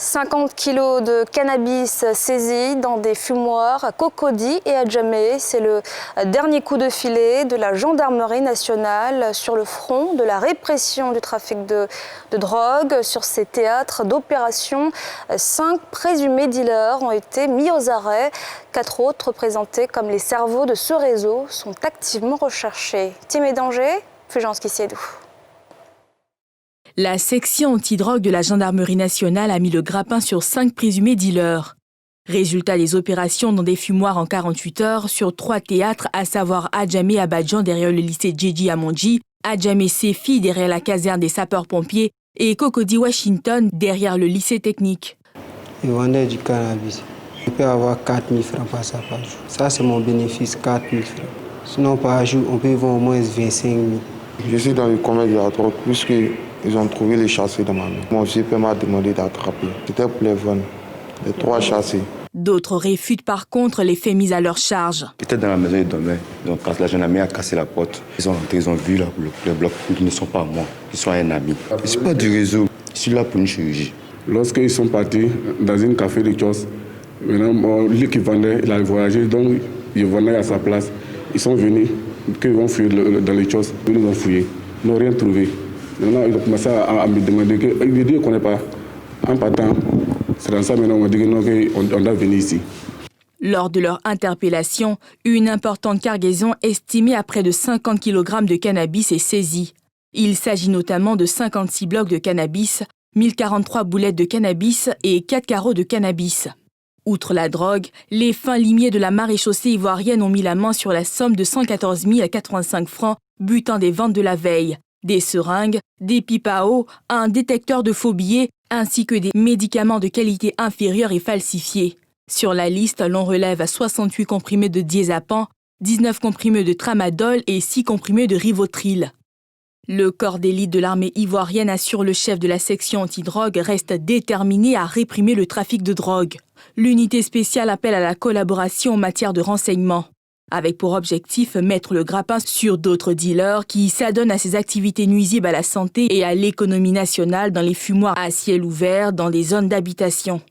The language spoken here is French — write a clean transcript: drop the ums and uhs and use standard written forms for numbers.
50 kilos de cannabis saisis dans des fumoirs à Cocody et à Djamé. C'est le dernier coup de filet de la gendarmerie nationale sur le front de la répression du trafic de drogue. Sur ces théâtres d'opération, 5 présumés dealers ont été mis aux arrêts. 4 autres, présentés comme les cerveaux de ce réseau, sont activement recherchés. Tim et danger, Fulgence Kissiedou. La section antidrogue de la gendarmerie nationale a mis le grappin sur 5 présumés dealers. Résultat des opérations dans des fumoirs en 48 heures sur 3 théâtres, à savoir Adjamé Abadjan derrière le lycée Djedji à Mondji, Adjamé Sefi derrière la caserne des sapeurs-pompiers et Cocody Washington derrière le lycée technique. Ils vendaient du cannabis. Je peux avoir 4 000 francs par ça par jour. Ça, c'est mon bénéfice, 4 000 francs. Sinon, par jour, on peut vendre au moins 25 000. Je suis dans le commerce de la drogue puisqu'ils ont trouvé les chassés dans ma main. Mon GP m'a demandé d'attraper. C'était pour les vendre, les 3 chassés. D'autres réfutent par contre les faits mis à leur charge. J'étais dans la maison, ils dormaient. Donc quand la gendarmerie a cassé la porte, ils sont entrés, ils ont vu le bloc. Ils ne sont pas moi, ils sont un ami. Je ne suis pas du réseau, je suis là pour une chirurgie. Lorsqu'ils sont partis dans un café de kiosque, maintenant, lui qui vendait, il a voyagé, donc il vendait à sa place. Ils sont venus, qu'ils vont fouiller dans les kiosques, ils nous ont fouillé. Ils n'ont rien trouvé. Maintenant, ils ont commencé à me demander, ils me disent qu'on n'est pas. En partant, c'est dans ça maintenant on m'a dit qu'on doit venir ici. Lors de leur interpellation, une importante cargaison estimée à près de 50 kg de cannabis est saisie. Il s'agit notamment de 56 blocs de cannabis, 1043 boulettes de cannabis et 4 carreaux de cannabis. Outre la drogue, les fins limiers de la maréchaussée ivoirienne ont mis la main sur la somme de 114 085 francs butin des ventes de la veille. Des seringues, des pipes à eau, un détecteur de faux billets, ainsi que des médicaments de qualité inférieure et falsifiés. Sur la liste, l'on relève 68 comprimés de diazépam, 19 comprimés de tramadol et 6 comprimés de rivotril. Le corps d'élite de l'armée ivoirienne assure le chef de la section antidrogue reste déterminé à réprimer le trafic de drogue. L'unité spéciale appelle à la collaboration en matière de renseignement, avec pour objectif mettre le grappin sur d'autres dealers qui s'adonnent à ces activités nuisibles à la santé et à l'économie nationale dans les fumoirs à ciel ouvert dans des zones d'habitation.